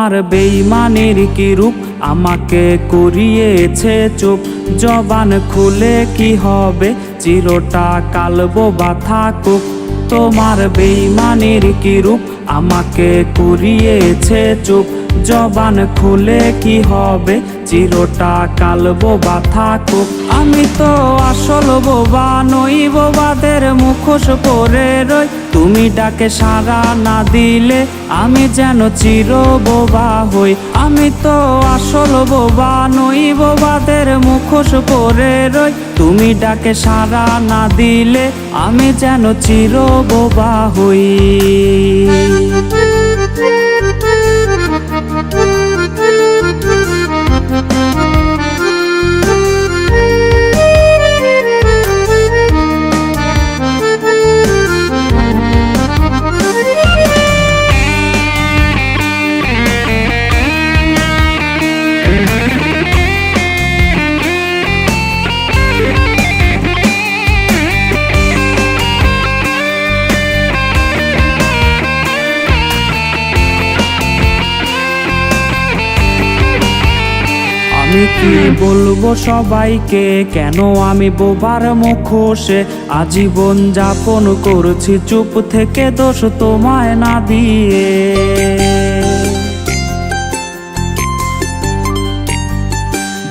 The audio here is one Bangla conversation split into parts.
তোমার বেইমানের কি রূপ, আমাকে করিয়েছে চুপ। জবান খুলে কি হবে, চিরটা কালবো বা থাকুক। তোমার বেইমানের কি রূপ, আমাকে করিয়েছে চুপ। জবান খুলে কি হবে, চিরটা কালবো বা থাকুক। আমি তো আসল বোবা নই, বোবাদের মুখোশ পরে রই। তুমি ডাকে সাড়া না দিলে আমি যেন চির বোবা হই। আমি তো আসল বোবা নই, বোবাদের মুখোশ পরে রই। তুমি ডাকে সাড়া না দিলে আমি যেন চির বোবা হই। আমি কি বলবো সবাইকে, কেন আমি বোবার মুখোশে আজীবন যাপন করছি চুপ থেকে, দোষ তোমায় না দিয়ে।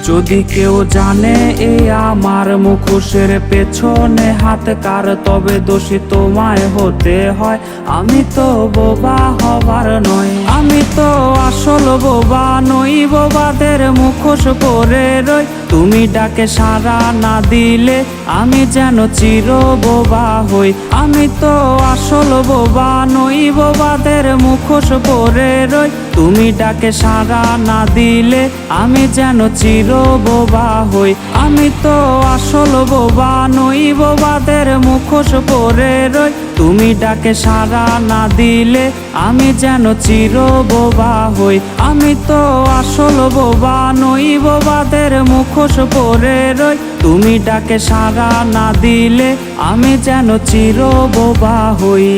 যদি কেউ জানে এ আমার মুখোশের পেছনে হাত কার, তবে দোষী তোমায় হতে হয়। আমি তো বোবা হবার নয়, আমি তো আসল বোবা নই, বোবাদের মুখোশ পরে রই। তুমি ডাকে সাড়া না দিলে আমি যেন চির বোবা হই। আমি তো আসল বোবা নই, বোবাদের মুখোশ পরে রই। তুমি ডাকে সাড়া না দিলে আমি যেন চির বোবা হই। আমি তো আসল বোবা নই, বোবাদের মুখোশ পরে রই। তুমি ডাকে সাড়া না দিলে আমি যেন চির বোবা হই। আমি তো আসল বোবা নই, বোবাদের মুখোশ পরে রই। তুমি ডাকে সাড়া না দিলে আমি যেন চির বোবা হই।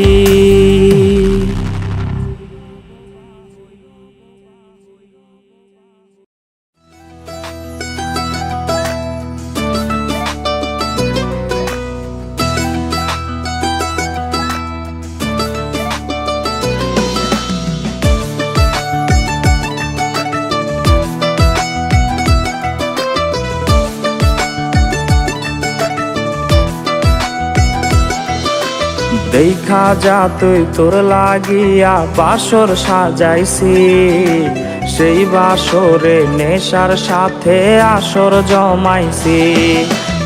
দেখা যা তুই তোর লাগিয়া বাসর সাজাইছি, সেই বাসরে নেশার সাথে আসর জমাইছি।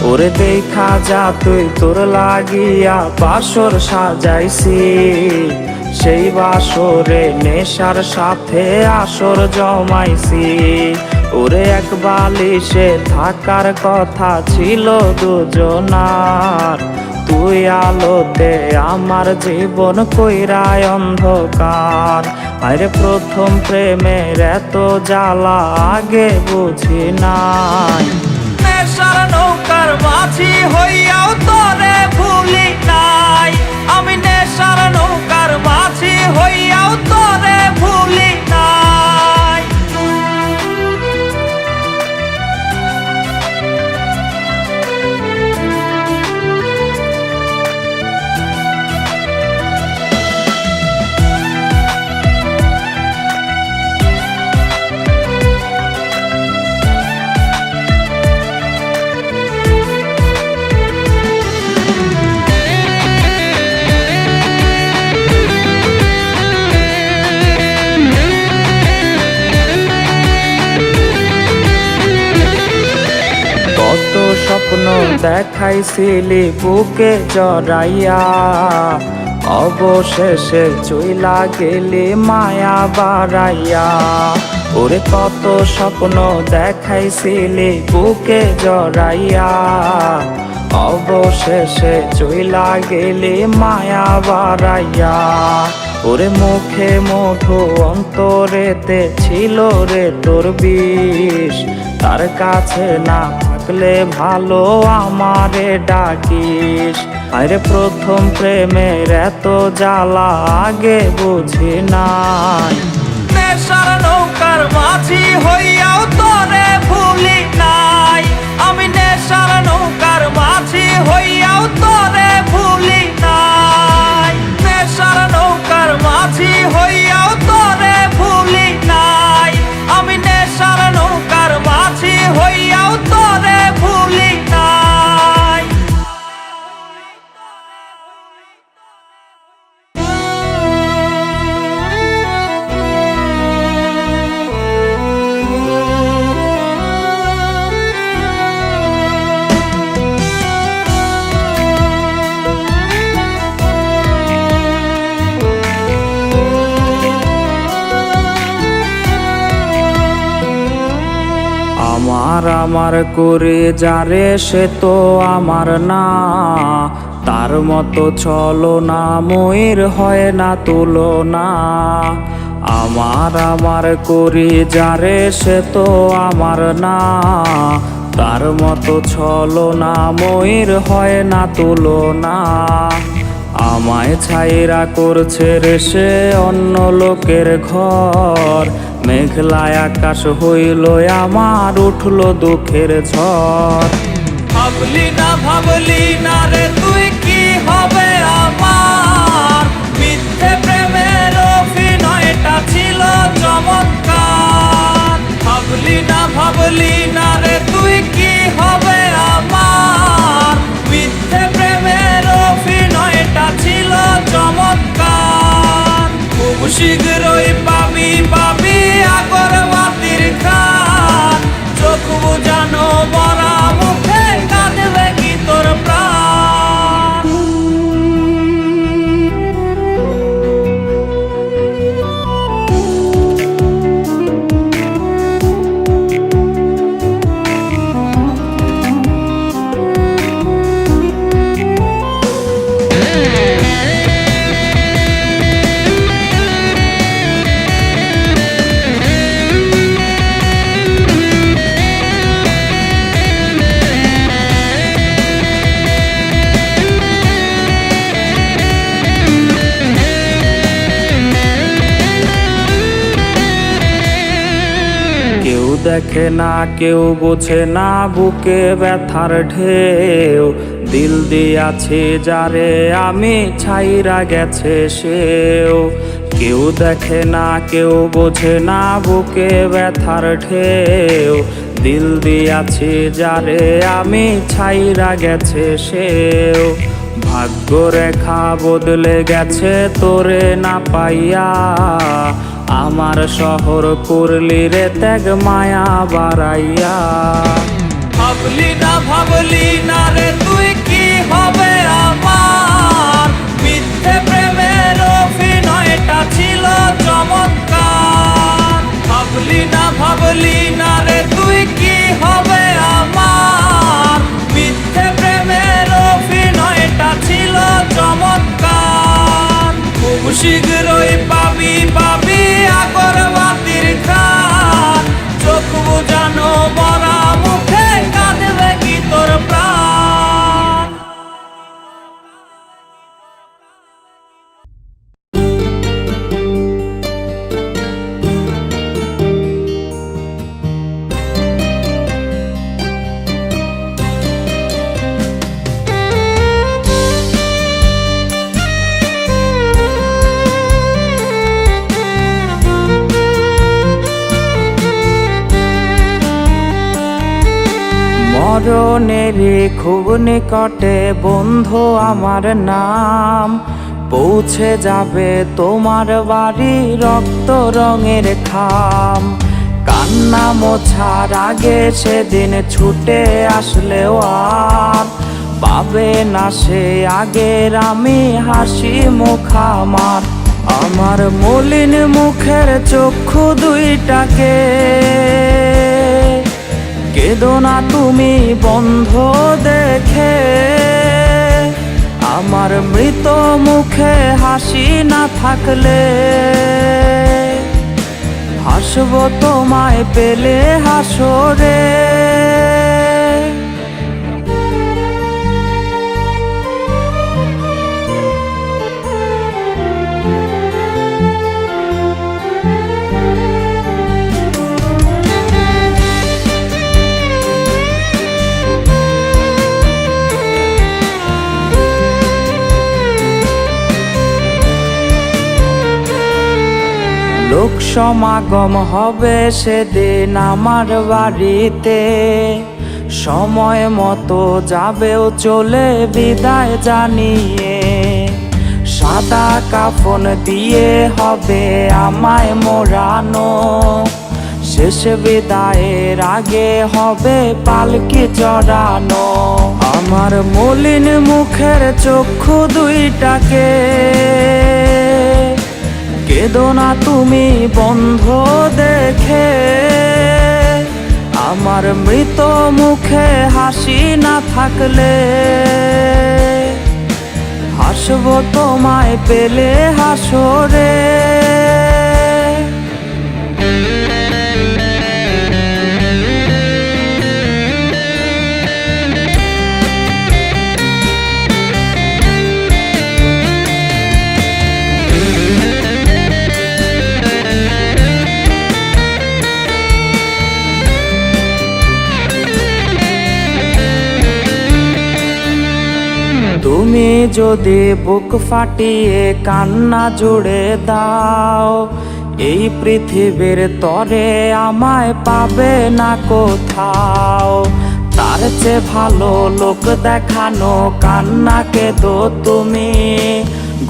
ওরে দেখা যা তুই তোর লাগিয়া বাসর সাজাইছি, সেই বাসরে নেশার সাথে আসর জমাইছি। ওরে এক বালিশে থাকার কথা ছিল দুজনার, তুই আলোতে আমার জীবন কইরায় অন্ধকার। আরে প্রথম প্রেমের এত জ্বালা আগে বুঝি নাই, নেশার নৌকার মাঝি হইয়াও তোরে ভুলি নাই। আমি নেশার নৌকার মাঝি হইয়াও তোরে ভুলি নাই। কত স্বপ্ন দেখাইছিলি বুকে জড়াইয়া, অবশেষে চইলা গেলি মায়া বাড়াইয়া। ওরে কত স্বপ্ন দেখাইছিলি বুকে জড়াইয়া, অবশেষে চইলা গেলি মায়া বাড়াইয়া। ওরে মুখে মধু অন্তরেতে ছিল রে তোর বিষ, তার কাছে না থাকলে ভালো আমারে ডাকিস। আরে প্রথম প্রেমের এত জ্বালা আগে বুঝি নাই, নেশার নৌকার মাঝি হইয়াও তোরে ভুলি নাই, আমি নেশার নৌকার মাঝি হইয়াও তোরে ভুলি নাই, নেশার নৌকার মাঝি হইয়াও তোরে ভুলি নাই, আমি নেশার নৌকার মাঝি হইয়াও তোরে ভুলি নাই। আমার করে যারে সে তো আমার না, তার মতো চলো না ময়ূর হয় না তুলনা। আমার করে যারে সে তো আমার না, তার মতো চলো না ময়ূর হয় না তুলনা। আমায় ছাইরা করছে রে সে অন্য লোকের ঘর, মেঘলায় আকাশ হইল আমার উঠলো দুঃখের ঝড়। ভাবলি না রে তুই কি হবে আমার, মিথ্যে প্রেমের অভিনয়টা ছিল চমৎকার। ভাবলি না রে তুই কি হবে আমার, মিথ্যে প্রেমের অভিনয়টা ছিল চমৎকার। খুব শীঘ্রই পাবি আগরবাতির খান, চোখ বুঝানো মরা মুখে কাঁদবে কি তোর প্রাণ। কেউ দেখে না কেউ বোঝে না বুকে ব্যথার ঢেউ, দিল দিয়াছে যারে আমি ছাইরা গেছে সেও। কেউ দেখে না কেউ বোঝে না বুকে ব্যথার ঢেউ, দিল দিয়াছে যারে আমি ছাইরা গেছে সেও। ভাগ্য রেখা বদলে গেছে তোরে না পাইয়া, আমার শহর করলি রে ত্যাগ মায়া বাড়াইয়া। ভাবলি না রে তুই কি হবে আমার, মিথ্যে প্রেমের অভিনয়টা ছিল চমৎকার। ভাবলি না রে তুই কি হবে আমার, মিথ্যে প্রেমের অভিনয়টা ছিল চমৎকার। খুব শীঘ্রই পাবি আগরবাতির খান, চোখ বুঝানো মরা মুখে কাঁদবে কি তোর প্রাণ। মরণের খুব নিকটে বন্ধু আমার নাম, পৌঁছে যাবে তোমার বাড়ি রক্ত রঙের খাম। কান্না মোছার আগে সেদিন ছুটে আসলেও আর পাবে না সে আগের আমি হাসি মুখ আমার। আমার মলিন মুখের চক্ষু দুইটাকে কেঁদো না তুমি বন্ধ দেখে, আমার মৃত মুখে হাসি না থাকলে হাসবো তোমায় পেলে হাসরে। সমাগম হবে সেদিন আমার বাড়িতে, সময় মতো যাবেও চলে বিদায় জানিয়ে। সাদা কাফন দিয়ে হবে আমায় মোড়ানো, শেষ বিদায়ের আগে হবে পালকি চড়ানো। আমার মলিন মুখের চক্ষু দুইটাকে কেঁদো না তুমি বন্ধ দেখে, আমার মৃত মুখে হাসি না থাকলে হাসবো তোমায় পেলে হাসরে। তুমি যদি বুক ফাটিয়ে কান্না জুড়ে দাও, এই পৃথিবীর তরে আমায় পাবে না কোথাও। তার চেয়ে ভালো লোক দেখানো কান্নাকে দো তুমি,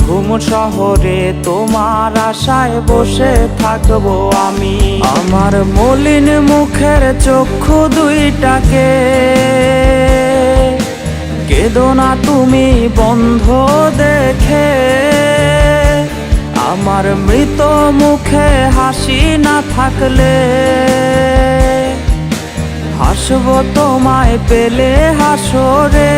ঘুম শহরে তোমার আশায় বসে থাকবো আমি। আমার মলিন মুখের চক্ষু দুইটাকে কেঁদো না তুমি বন্ধ দেখে, আমার মৃত মুখে হাসি না থাকলে হাসবো তোমায় পেলে হাসরে।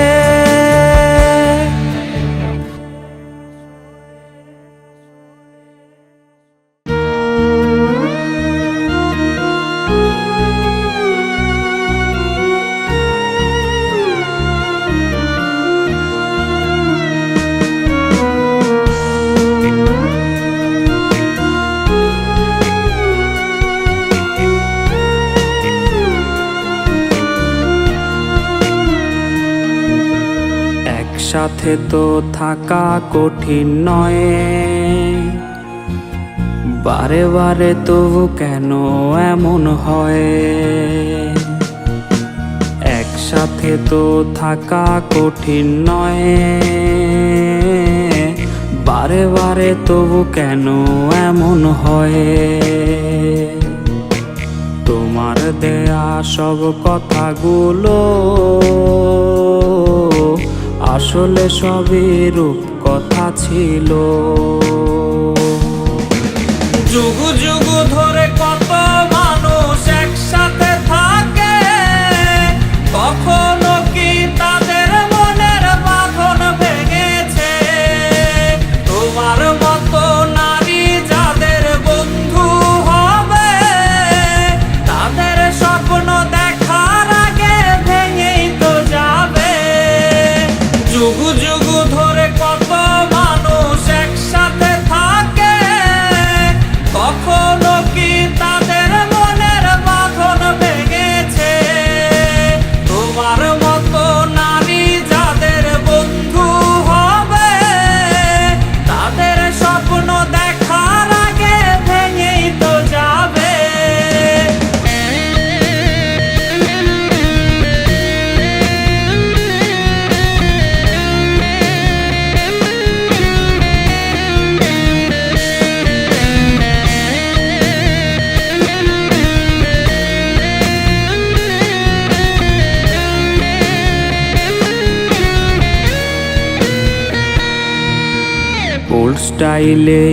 একসাথে তো থাকা কঠিন নয়, বারে বারে তবু কেন এমন হয়। একসাথে তো থাকা কঠিন নয়, বারে বারে তবু কেন এমন হয়। তোমার দেয়া সব কথাগুলো আসলে সবই রূপ কথা ছিল। যুগ যুগ ধরে কত মানুষ একসাথে থাকে, কখনো কি তাদের মনের বাঁধন ভেঙেছে? তোমার মতো নারী যাদের বন্ধু হবে, তাদের স্বপ্ন দেখার আগে ভেঙেই তো যাবে। যুগ যুগ ধরে কত মানুষ একসাথে থাকে, কখনো কি তাদের মনের বাঁধন ভেঙেছে? তোমার মতো নারী যাদের বন্ধু হবে, তাদের স্বপ্ন দেখার আগে ভেঙেই তো যাবে। ওল্ড স্টাইলে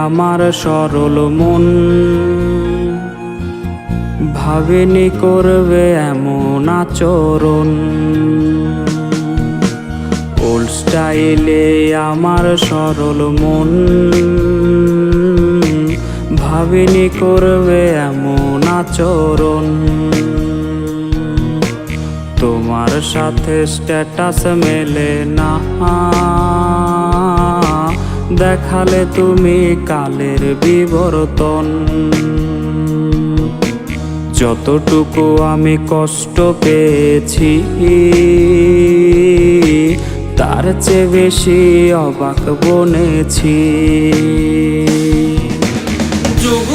আমার সরল মন ভাবেনি করবে এমন আচরণ। ওল্ড স্টাইলে আমার সরল মন ভাবেনি করবে এমন আচরণ। তোমার সাথে স্ট্যাটাস মেলে না, দেখালে তুমি কালের বিবর্তন। যতটুকু আমি কষ্ট পেয়েছি, তার চেয়ে বেশি অবাক বনেছি। যুগ